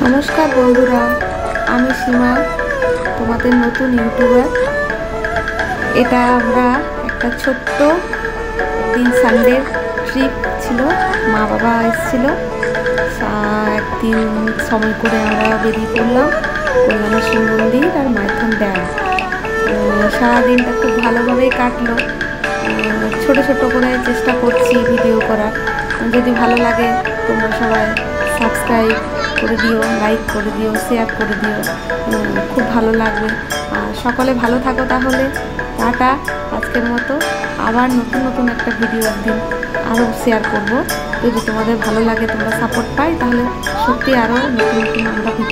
নমস্কার বন্ধুরা, আমি সীমা, তোমাদের নতুন ইউটিউবার। এটা আমরা একটা ছোট্ট দিন সানডে ট্রিপ ছিল, মা বাবা এসেছিল। একদিন সময় করে আমরা বেরিয়ে পড়লাম কল্যাণেশ্বর মন্দির আর মাইথন ড্যাম। সারাদিনটা খুব ভালোভাবেই কাটলো। ছোট ছোট করে চেষ্টা করছি ভিডিও করার। যদি ভালো লাগে তোমরা সবাই সাবস্ক্রাইব করে দিও, লাইক করে দিও, শেয়ার করে দিও, খুব ভালো লাগবে। আর সকলে ভালো থাকো। তাহলে টাটা, আজকের মতো। আবার নতুন নতুন একটা ভিডিও একদিন আরও শেয়ার করব। যদি তোমাদের ভালো লাগে, তোমরা সাপোর্ট পাই, তাহলে সত্যি আরও নতুন নতুন আমরা ভিডিও